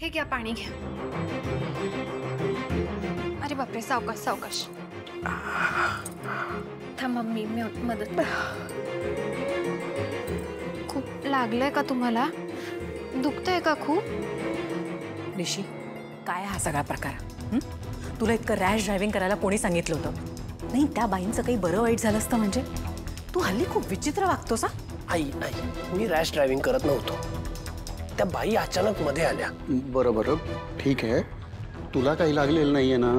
हे घ्या पाणी घ्या। अरे बापरे, सावकाश सावकाश। थांबा मी मदत। खूप लागलंय का तुम्हाला? दुखतंय का खूप? ऋषी, काय हा सगळा प्रकार? तुला इतकं रॅश ड्रायव्हिंग करायला कोणी सांगितलं होतं? नाही, त्या बाईंचं काही बरं वाईट झालं असतं म्हणजे? तू हल्ली खूप विचित्र वागतोस। आई मी रॅश ड्रायव्हिंग करत नव्हतो, त्या बाई अचानक मध्ये आल्या। बरं बरं ठीक आहे, तुला काही लागलेलं नाहीये ना?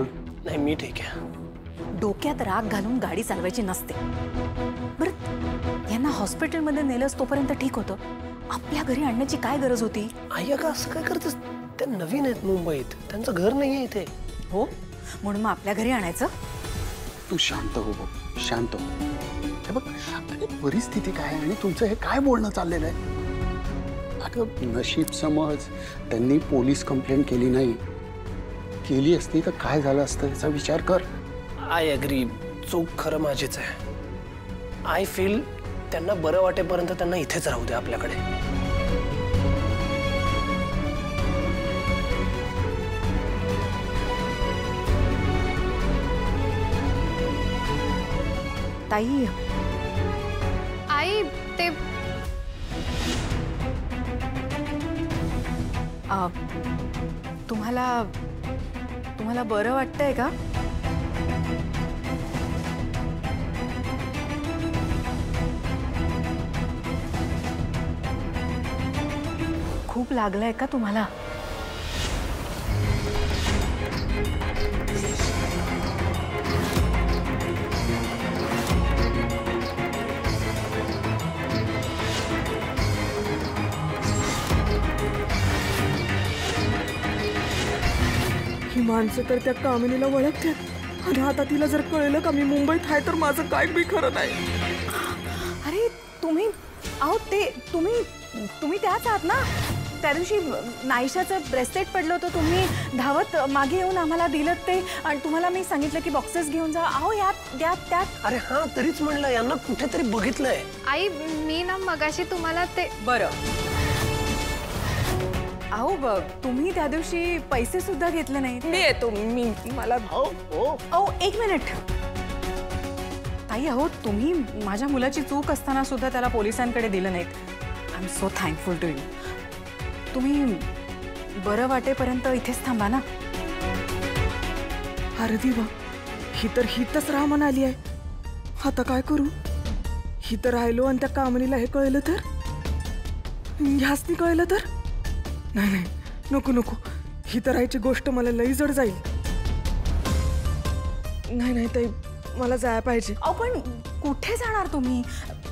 नाही मी ठीक आहे। डोक्यात राग घालून गाडी चालवायची नसते बरं। यांना हॉस्पिटलमध्ये नेलंस तोपर्यंत ठीक होतं, आपल्या घरी आणण्याची काय गरज होती? आई अगं असं काय करतेस? त्या नवीन आहेत मुंबईत, त्यांचं घर नाहीये इथे। हो, म्हणून मग आपल्या घरी आणायचं? तू शांत हो, शांत हो। हे बघ, परिस्थिती काय आणि तुमचं हे काय बोलणं चाललेलं आहे? अगं नशीब समज त्यांनी पोलीस कंप्लेंट केली नाही, केली असती तर काय झालं असतं याचा विचार कर। आय अग्री, चूक खरं माझीच आहे। आय फील त्यांना बरं वाटेपर्यंत त्यांना इथेच राहू दे आपल्याकडे। ताई, आई ते तुम्हाला बरं वाटतंय का? खूप लागलंय का तुम्हाला? ही माणसं तर त्या कामिनीला ओळखतात आणि आता तिला जर कळलं का मी मुंबईत आहे तर माझं काय बी खरं नाही। अरे तुम्ही तुम्ही त्याच आहात ना? त्या दिवशी नाईशाचं ब्रेसलेट पडलं होतं, तुम्ही धावत मागे येऊन आम्हाला दिलं ते, आणि तुम्हाला मी सांगितलं की बॉक्सेस घेऊन जा। अहो त्यात अरे हां, तरीच म्हणलं यांना कुठेतरी बघितलंय। आई मी ना मगाशी तुम्हाला ते बरं। अहो बघ, तुम्ही त्या दिवशी पैसे सुद्धा घेतले नाहीत। मी येतो, मला अहो एक मिनिट ताई, अहो तुम्ही माझ्या मुलाची चूक असताना सुद्धा त्याला पोलिसांकडे दिलं नाहीत। I am so thankful to you. तुम्ही बरं वाटेपर्यंत इथेच थांबा ना। अरे देवा, ही तर हितच राहा म्हणाली आहे, आता काय करू? ही तर राहिलो आणि त्या कामिनीला हे कळलं तर? ह्यासनी कळलं तर? नाही नाही, नको नको, ही तर राहायची गोष्ट मला लई जड जाईल। नाही नाही ताई, मला जायला पाहिजे। अहो पण कुठे जाणार तुम्ही?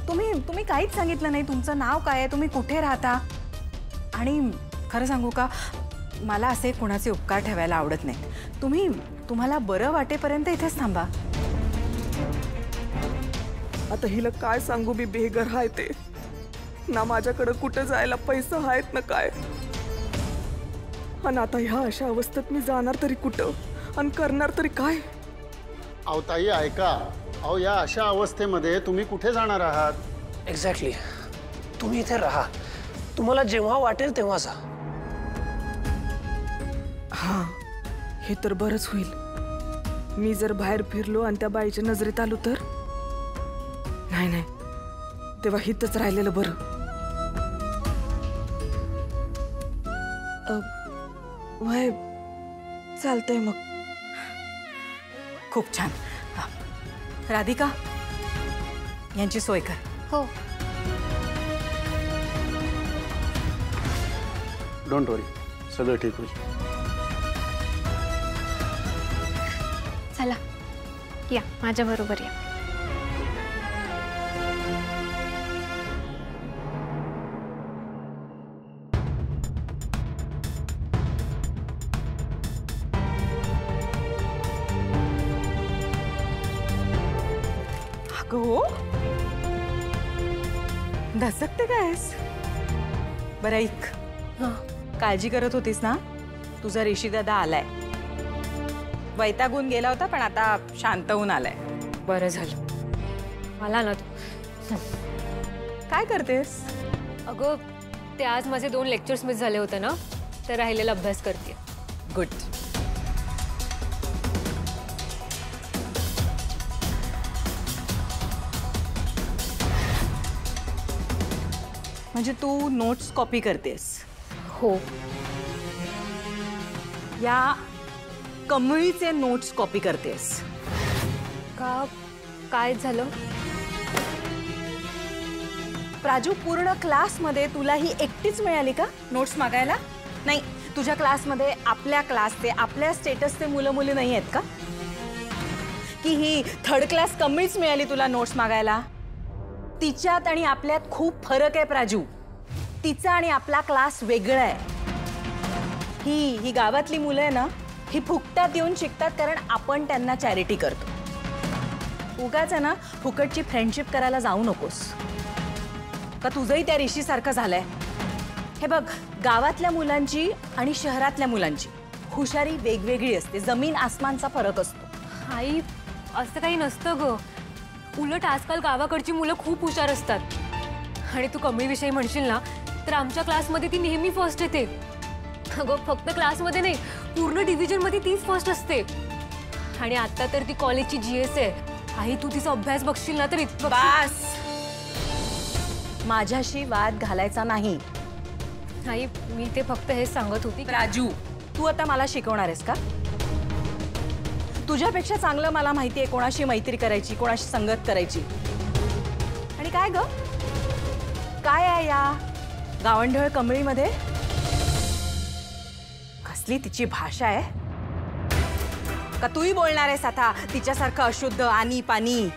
तुम्ही काहीच सांगितलं नाही। तुमचं नाव काय आहे, तुम्ही कुठे राहता? आणि खरं सांगू का, मला असे कोणाचे उपकार ठेवायला आवडत नाही। तुम्हाला बरं वाटेपर्यंत इथेच थांबा। आता हिला काय सांगू, मी बेघर हाय ते ना, माझ्याकडे कुठे जायला पैसे आहेत ना काय, आणि आता ह्या अशा अवस्थेत मी जाणार तरी कुठं आणि करणार तरी काय? अहो ताई ऐका, अहो या अशा अवस्थेमध्ये तुम्ही कुठे जाणार आहात? एक्झॅक्टली, तुम्ही इथे राहा, तुम्हाला जेव्हा वाटेल तेव्हा जा। हां, हे तर बरंच होईल। मी जर बाहेर फिरलो आणि त्या बाईच्या नजरेत आलो तर? नाही नाही, तेव्हा हितच राहिलेलं बरं। वय चालतंय मग। खूप छान। राधिका, यांची सोय कर। हो। डोंट वरी, सगळं ठीक होईल। चला या माझ्या बरोबर या। हो, धसकते कायस? बरं ऐक, काळजी करत होतीस ना, तुझा ऋषी दादा आलाय। वैतागून गेला होता पण आता शांत होऊन आलाय। बरं झालं, मला ना तू काय करतेस? अगं ते आज माझे 2 लेक्चर्स मिस झाले होते ना, तर राहिलेला अभ्यास करते. गुड. म्हणजे तू नोट्स कॉपी करतेस? हो. या कमळीचे नोट्स कॉपी करतेस? का? काय झालं? प्राजू, पूर्ण क्लासमध्ये तुला ही एकटीच मिळाली का नोट्स मागायला? नाही, तुझ्या क्लासमध्ये आपल्या क्लासचे, आपल्या स्टेटसचे मुलं मुली नाही आहेत का? की ही थर्ड क्लास कमीच मिळाली तुला नोट्स मागायला? तिच्यात आणि आपल्यात खूप फरक आहे प्राजू. तिचा आणि आपला क्लास वेगळा आहे. ही गावातली मुलं आहे ना, ही फुकटात येऊन शिकतात कारण आपण त्यांना चॅरिटी करतो. उगाच आहे ना फुकटची फ्रेंडशिप करायला जाऊ नकोस. का तुझंही त्या ऋषीसारखं झालंय? हे बघ, गावातल्या मुलांची आणि शहरातल्या मुलांची हुशारी वेगवेगळी असते. जमीन आसमानचा फरक असतो. आई, असं काही नसतं ग. उलट आजकाल गावाकडची मुलं खूप हुशार असतात. आणि तू कमळीविषयी म्हणशील ना, तर आमच्या क्लासमध्ये ती नेहमी फर्स्ट येते. अगं, फक्त क्लासमध्ये नाही, पूर्ण डिव्हिजनमध्ये तीच फर्स्ट असते. आणि आता तर ती कॉलेजची GS आहे. आई, तू तिचा अभ्यास बघशील ना तर इतकं. बस, माझ्याशी वाद घालायचा नाही. आई, मी ते फक्त हेच सांगत होती. राजू, तू आता मला शिकवणार आहेस का? तुझ्यापेक्षा चांगलं मला माहिती आहे कोणाशी मैत्री करायची, कोणाशी संगत करायची. आणि काय ग, काय आहे या गावंढळ कमळीमध्ये? कसली तिची भाषा आहे? का तूही बोलणार आहेस आता तिच्यासारखं अशुद्ध आणि पाणी?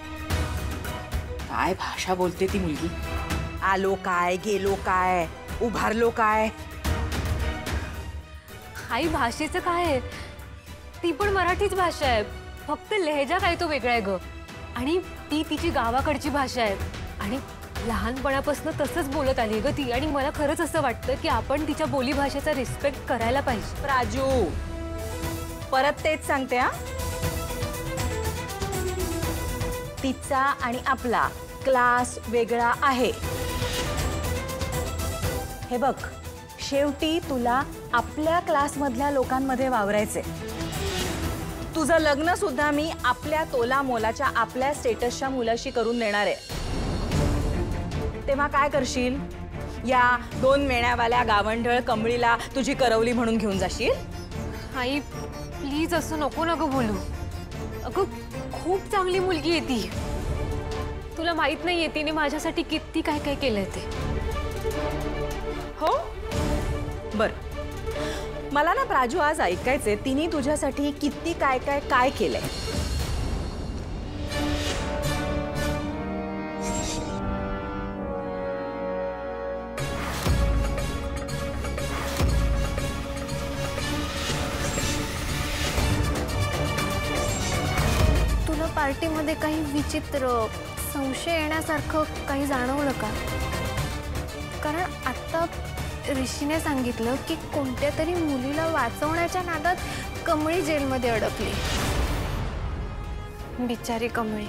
काय भाषा बोलते ती मुलगी? आलो काय, गेलो काय, उभारलो काय? आई, भाषेचं काय आहे? ती पण मराठीच भाषा आहे, फक्त लहेजा काय तो वेगळा आहे ग. आणि ती तिची गावाकडची भाषा आहे. आणि लहानपणापासून तसंच बोलत आली ग ती. आणि मला खरंच असं वाटतं की आपण तिच्या बोलीभाषेचा रिस्पेक्ट करायला पाहिजे. राजू, परत तेच सांगते हा. तिचा आणि आपला क्लास वेगळा आहे. हे बघ, शेवटी तुला आपल्या क्लासमधल्या लोकांमध्ये वावरायचे. तुझं लग्न सुद्धा मी आपल्या तोला मोलाच्या, आपल्या स्टेटसच्या मुलाशी करून देणार आहे. तेव्हा काय करशील? या 2 मेण्यावाल्या गावंढळ कमळीला तुझी करवली म्हणून घेऊन जाशील? आई, प्लीज असं नको ना गं बोलू. अगं, खूप चांगली मुलगी आहे ती. तुला माहित नाहीये तिने माझ्यासाठी किती काय काय केलंय ते. हो, बर. मला ना प्राजू आज ऐकायचे तिने तुझ्यासाठी किती काय काय काय केलंय. तुला पार्टीमध्ये काही विचित्र, संशय येण्यासारखं काही जाणवलं का? कारण आता ऋषीने सांगितलं की कोणत्या तरी मुलीला वाचवण्याच्या नादात कमळी जेलमध्ये अडकली. बिचारी कमळी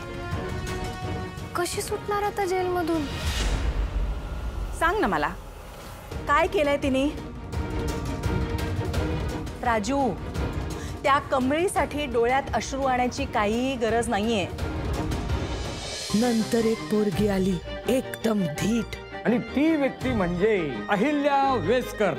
कशी सुटणार आता जेलमधून? सांग ना मला, काय केलंय तिने? राजू, त्या कमळीसाठी डोळ्यात अश्रू आणायची काहीही गरज नाहीये. नंतर एक पोरगी आली, एकदम धीट. आणि ती व्यक्ती म्हणजे अहिल्या वेसकर.